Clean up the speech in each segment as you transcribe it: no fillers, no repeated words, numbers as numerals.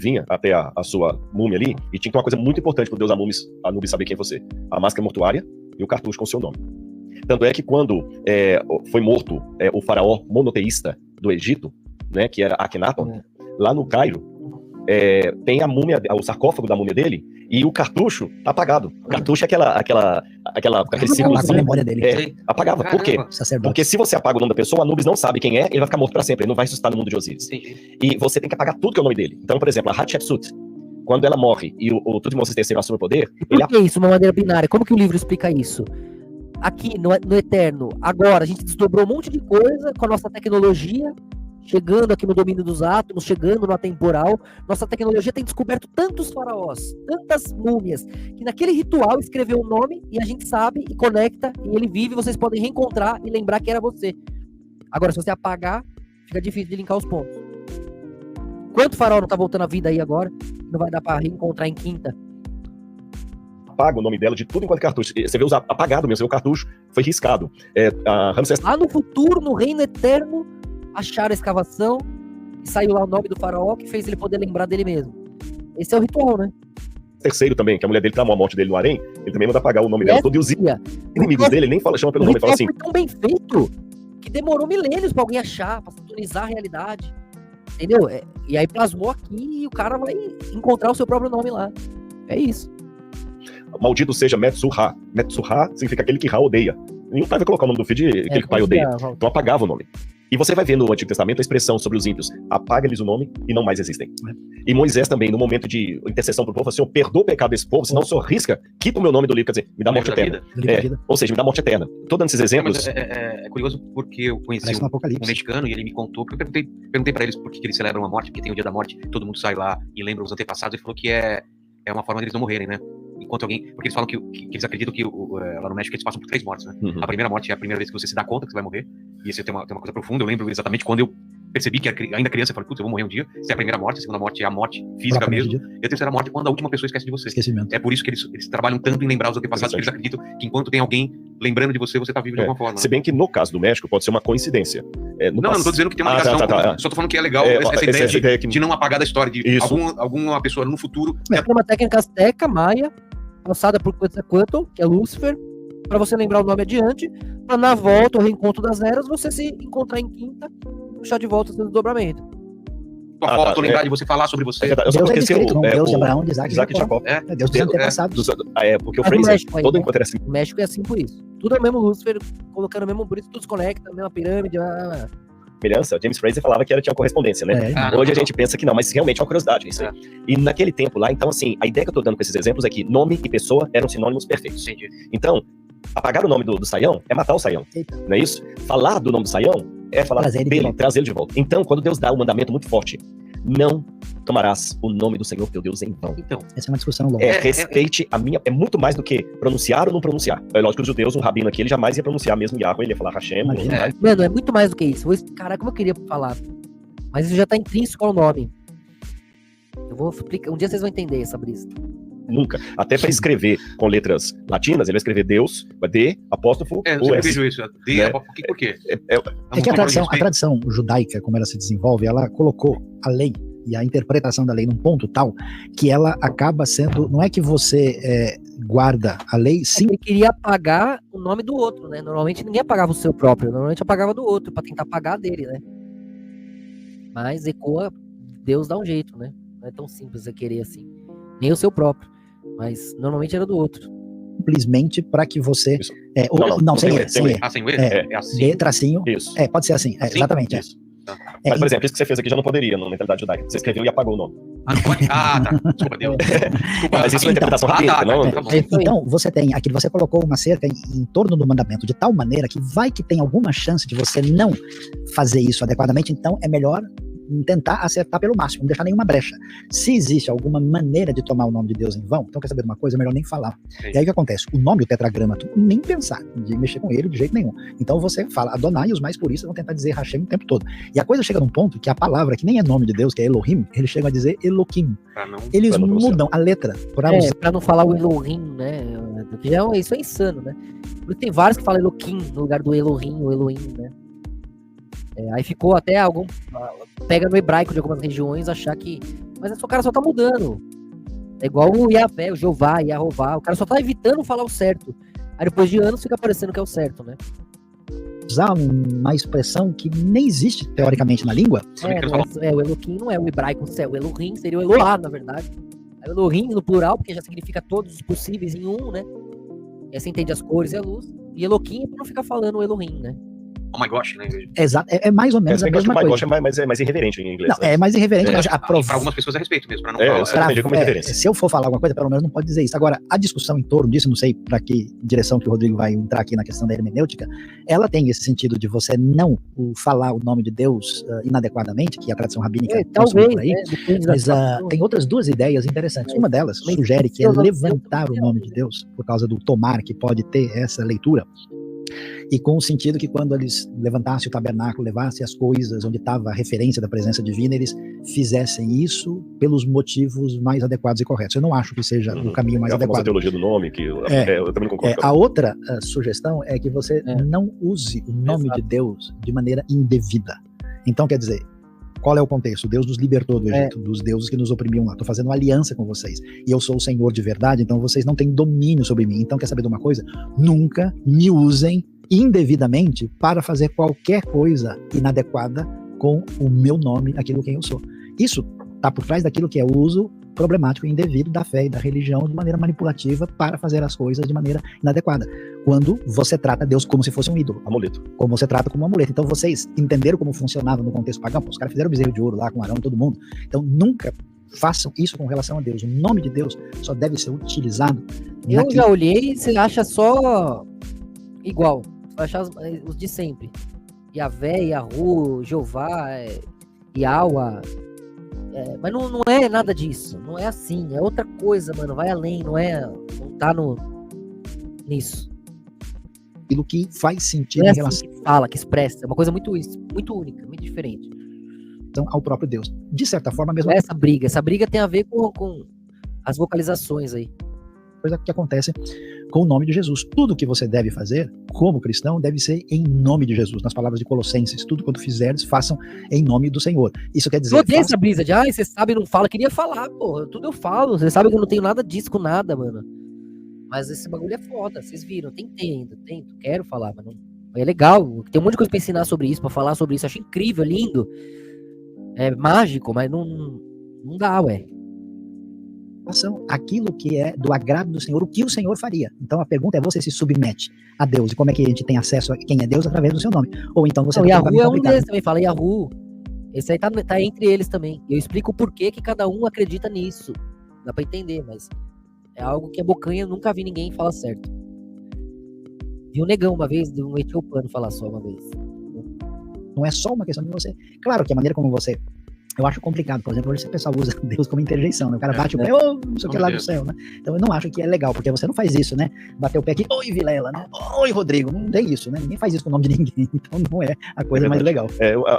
vinha até a sua múmia ali, e tinha uma coisa muito importante pro deus Anubis saber quem é você. A máscara mortuária e o cartucho com o seu nome. Tanto é que quando foi morto o faraó monoteísta do Egito, né, que era Akhenaton, lá no Cairo, tem a múmia, o sarcófago da múmia dele, e o cartucho tá apagado. O cartucho é aquele símbolozinho. Memória dele. Apagava. Por quê? Sacerdote. Porque se você apaga o nome da pessoa, Anubis não sabe quem é, ele vai ficar morto pra sempre, ele não vai ressuscitar no mundo de Osíris. E você tem que apagar tudo que é o nome dele. Então, por exemplo, a Hatshepsut, quando ela morre e o Tutmosis III assume o poder... Por que isso, uma maneira binária? Como que o livro explica isso? Aqui, no Eterno, agora, a gente desdobrou um monte de coisa com a nossa tecnologia, chegando aqui no domínio dos átomos, chegando no atemporal. Nossa tecnologia tem descoberto tantos faraós, tantas múmias, que naquele ritual escreveu um nome e a gente sabe e conecta, e ele vive, vocês podem reencontrar e lembrar que era você. Agora, se você apagar, fica difícil de linkar os pontos. Quanto faraó não tá voltando à vida aí agora? Não vai dar pra reencontrar em quinta? Apaga o nome dela de tudo enquanto cartucho. Você vê apagado mesmo, você vê o cartucho, foi riscado. Lá no futuro, no reino eterno, acharam a escavação e saiu lá o nome do faraó que fez ele poder lembrar dele mesmo. Esse é o ritual, né? Terceiro também, que a mulher dele tramou a morte dele no harém, ele também manda apagar o nome dela todo, e os inimigos dele, ele nem chama pelo nome, ele fala assim... Foi tão bem feito que demorou milênios pra alguém achar, pra sintonizar a realidade. Entendeu? E aí plasmou aqui e o cara vai encontrar o seu próprio nome lá. É isso. Maldito seja Metsuha. Metsuha significa aquele que Ra odeia. Nenhum pai vai colocar o nome do filho de aquele que o pai odeia. Então apagava o nome. E você vai ver no Antigo Testamento a expressão sobre os ímpios: apaga-lhes o nome e não mais existem. E Moisés também, no momento de intercessão pro povo, assim: perdoa o pecado desse povo, senão o senhor risca, quita o meu nome do livro, quer dizer, me dá morte eterna. Ou seja, me dá morte eterna. Tô dando esses exemplos. É curioso porque eu conheci um mexicano e ele me contou, porque eu perguntei pra eles por que eles celebram a morte, porque tem o dia da morte, todo mundo sai lá e lembra os antepassados, e falou que é uma forma deles não morrerem, né? Enquanto alguém... Porque eles falam que eles acreditam que lá no México eles passam por 3 mortes, né? A primeira morte é a primeira vez que você se dá conta que você vai morrer. E isso tem uma coisa profunda. Eu lembro exatamente quando eu percebi que ainda criança, eu falei, putz, eu vou morrer um dia. Essa é a primeira morte. A segunda morte é a morte física mesmo. E a terceira morte é quando a última pessoa esquece de você. Esquecimento. É por isso que eles trabalham tanto em lembrar os antepassados, porque eles acreditam que enquanto tem alguém lembrando de você, você tá vivo de alguma forma. Se bem que no caso do México pode ser uma coincidência. Não tô dizendo que tem uma ligação. Só tô falando que é legal essa ideia de não apagar da história, de alguma pessoa no futuro... É uma técnica azteca, maia, passada por Quetzalcoatl, que é Lúcifer, para você lembrar o nome adiante, para na volta, o reencontro das eras, você se encontrar em quinta e puxar de volta o seu desdobramento. Tua foto, lembrar de você falar sobre você. Eu só esqueci Deus de Abraão, de Isaac e Jacó. Deus dos antepassados. Porque o Fraser, todo enquanto era assim. O México é assim por isso. Tudo é o mesmo Lúcifer, colocando o mesmo por isso, tudo se conecta, a mesma pirâmide. Semelhança, James Fraser falava que tinha correspondência, né? Hoje a gente pensa que não, mas realmente é uma curiosidade isso aí. E naquele tempo lá, então assim, a ideia que eu tô dando com esses exemplos é que nome e pessoa eram sinônimos perfeitos. Entendi. Então, apagar o nome do Saião é matar o Saião, não é isso? Falar do nome do Saião é falar dele, trazer ele de volta. Então, quando Deus dá um mandamento muito forte, não tomarás o nome do Senhor teu Deus em vão. Então, essa é uma discussão longa. Respeite a minha... É muito mais do que pronunciar ou não pronunciar. É lógico que os judeus, um rabino aqui, ele jamais ia pronunciar mesmo Yahweh, ele ia falar Hashem. Mano, é muito mais do que isso. Caraca, como eu queria falar. Mas isso já tá intrínseco ao nome. Eu vou explicar. Um dia vocês vão entender essa brisa. Nunca. Até para escrever com letras latinas, ele vai escrever Deus, D, apóstrofo, eu vejo isso. D, né? Por quê? É que a tradição judaica, como ela se desenvolve, ela colocou a lei e a interpretação da lei num ponto tal que ela acaba sendo... Não é que você guarda a lei, sim... Ele queria apagar o nome do outro, né? Normalmente ninguém apagava o seu próprio, normalmente apagava do outro, pra tentar apagar dele, né? Mas ecoa, Deus dá um jeito, né? Não é tão simples você querer assim. Nem o seu próprio. Mas normalmente era do outro. Simplesmente para que você... sem E. Sem E? É assim? D, tracinho. Isso. Pode ser assim. Exatamente. Isso. Mas, por exemplo, isso que você fez aqui já não poderia na mentalidade judaica. Você escreveu e apagou o nome. Não pode? Tá. Desculpa, Deus. Mas isso é uma interpretação rabínica, não? Então, você tem aqui, você colocou uma cerca em torno do mandamento de tal maneira que vai que tem alguma chance de você não fazer isso adequadamente, então é melhor tentar acertar pelo máximo, não deixar nenhuma brecha. Se existe alguma maneira de tomar o nome de Deus em vão, então quer saber de uma coisa? É melhor nem falar. E aí o que acontece? O nome do tetragramaton, nem pensar de mexer com ele de jeito nenhum. Então você fala Adonai e os mais puristas vão tentar dizer Hashem o tempo todo. E a coisa chega num ponto que a palavra, que nem é nome de Deus, que é Elohim, eles chegam a dizer Elohim. Eles mudam a letra. Pra não falar o Elohim, né? Isso é insano, né? Porque tem vários que falam Elohim no lugar do Elohim, o Elohim, né? Aí ficou até pega no hebraico de algumas regiões achar que Mas o cara só tá mudando. É igual o Yahvé, o Jeová, Yahová. O cara só tá evitando falar o certo. Aí depois de anos fica parecendo que é o certo, né? Usar uma expressão que nem existe teoricamente na língua. O Elohim não é o hebraico, o Elohim seria o Eloá, na verdade. O Elohim no plural, porque já significa todos os possíveis em um, né? E aí você entende as cores e a luz. E Elohim é pra não ficar falando o Elohim, né? Oh my gosh, né? Exato, é mais ou menos a mesma coisa. My gosh é mais irreverente em inglês. Não, né? É mais irreverente, mas para algumas pessoas é respeito mesmo, para não falar. Se eu for falar alguma coisa, pelo menos não pode dizer isso. Agora, a discussão em torno disso, não sei para que direção que o Rodrigo vai entrar aqui na questão da hermenêutica, ela tem esse sentido de você não falar o nome de Deus inadequadamente, que a tradição rabínica talvez, por aí, mas tem outras duas ideias interessantes. Uma delas sugere que é levantar o nome de Deus, por causa do tomar que pode ter essa leitura, e com o sentido que quando eles levantassem o tabernáculo, levassem as coisas onde estava a referência da presença divina, eles fizessem isso pelos motivos mais adequados e corretos. Eu não acho que seja o caminho mais adequado. A teologia do nome, que eu também não concordo. A outra sugestão é que você não use o nome de Deus de maneira indevida. Então, quer dizer, qual é o contexto? Deus nos libertou do Egito, dos deuses que nos oprimiam lá. Estou fazendo uma aliança com vocês. E eu sou o Senhor de verdade, então vocês não têm domínio sobre mim. Então, quer saber de uma coisa? Nunca me usem indevidamente para fazer qualquer coisa inadequada com o meu nome, aquilo quem eu sou. Isso está por trás daquilo que é o uso problemático e indevido da fé e da religião de maneira manipulativa para fazer as coisas de maneira inadequada. Quando você trata Deus como se fosse um ídolo. Amuleto. Como você trata como um amuleto. Então vocês entenderam como funcionava no contexto pagão? Os caras fizeram o bezerro de ouro lá com Arão e todo mundo. Então nunca façam isso com relação a Deus. O nome de Deus só deve ser utilizado. Eu já olhei e você acha só igual. Você vai achar os de sempre. Yahvé, Yahu, Jeová, Yawa. Mas não é nada disso. Não é assim. É outra coisa, mano. Vai além. Não tá nisso. Aquilo que faz sentido em relação. Que fala, que expressa. É uma coisa muito única, muito diferente. Então, ao próprio Deus. De certa forma, a mesma coisa. Essa briga tem a ver com as vocalizações aí. Coisa que acontece com o nome de Jesus. Tudo que você deve fazer, como cristão, deve ser em nome de Jesus. Nas palavras de Colossenses, tudo quanto fizerdes, façam em nome do Senhor. Isso quer dizer... Eu odeio essa brisa de, você sabe, não fala. Queria falar, pô. Tudo eu falo. Você sabe que eu não tenho nada disso com nada, mano. Mas esse bagulho é foda. Vocês viram. Tento. Quero falar, mas não... É legal. Tem um monte de coisa pra ensinar sobre isso, pra falar sobre isso. Eu acho incrível, lindo. É mágico, mas não dá, ué. Aquilo que é do agrado do Senhor, o que o Senhor faria. Então a pergunta é: você se submete a Deus? E como é que a gente tem acesso a quem é Deus? Através do seu nome. Ou então você... Yahu é um deles também, fala Yahu. Esse aí tá entre eles também. Eu explico o porquê que cada um acredita nisso. Dá pra entender, mas é algo que é bocanha, eu nunca vi ninguém falar certo. Vi um negão uma vez, um etiopano falar só uma vez. Não é só uma questão de você... Claro que a maneira como você... Eu acho complicado, por exemplo, hoje o pessoal usa Deus como interjeição, né? O cara bate o pé, não sei o que lá do céu, né? Então eu não acho que é legal, porque você não faz isso, né? Bater o pé aqui, oi Vilela, né? Oi Rodrigo, não tem isso, né? Ninguém faz isso com o nome de ninguém, então não é a coisa mais legal.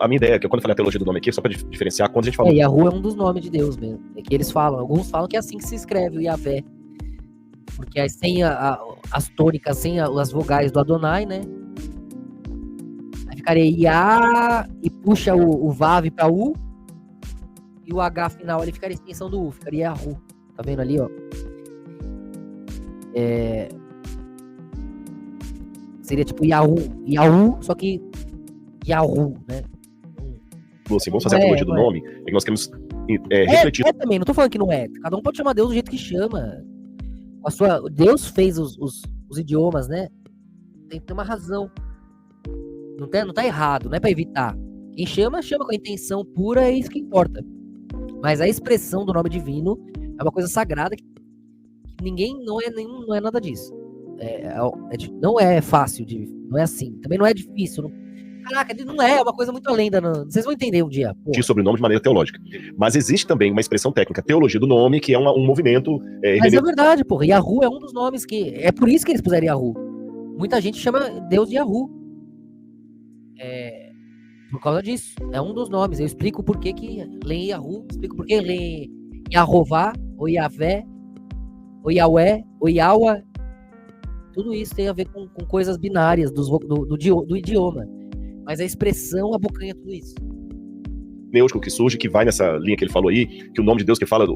A minha ideia é que quando eu falei a teologia do nome aqui, só pra diferenciar, quando a gente fala... Yahu é um dos nomes de Deus mesmo, é que eles falam, alguns falam que é assim que se escreve o Yahvé, porque aí sem as tônicas, sem as vogais do Adonai, né? Aí ficaria Yah, e puxa o Vav pra U, e o H final ali ficaria a extensão do U, ficaria Yahu. Tá vendo ali, ó? Seria tipo Yahu, só que Yahu, né? Assim, vamos fazer a teologia do nome, é que nós queremos refletir. Também, não tô falando que não é. Cada um pode chamar Deus do jeito que chama. Deus fez os idiomas, né? Tem que ter uma razão. Não tá errado, não é pra evitar. Quem chama com a intenção pura, é isso que importa. Mas a expressão do nome divino é uma coisa sagrada que ninguém, não é nada disso. Não é fácil, não é assim. Também não é difícil. Caraca, não é uma coisa muito além vocês vão entender um dia. De sobrenome de maneira teológica. Mas existe também uma expressão técnica, teologia do nome, que é um movimento... Mas é verdade, porra. Yahu é um dos nomes que... É por isso que eles puseram Yahu. Muita gente chama Deus de Yahu. Por causa disso. É um dos nomes. Eu explico por que lê Yahu, explico por que lê Yahová, ou Yahvé, ou Yahweh, ou Yawa. Tudo isso tem a ver com coisas binárias do idioma. Mas a expressão abocanha tudo isso. hermenêutico que surge, que vai nessa linha que ele falou aí, que o nome de Deus que fala,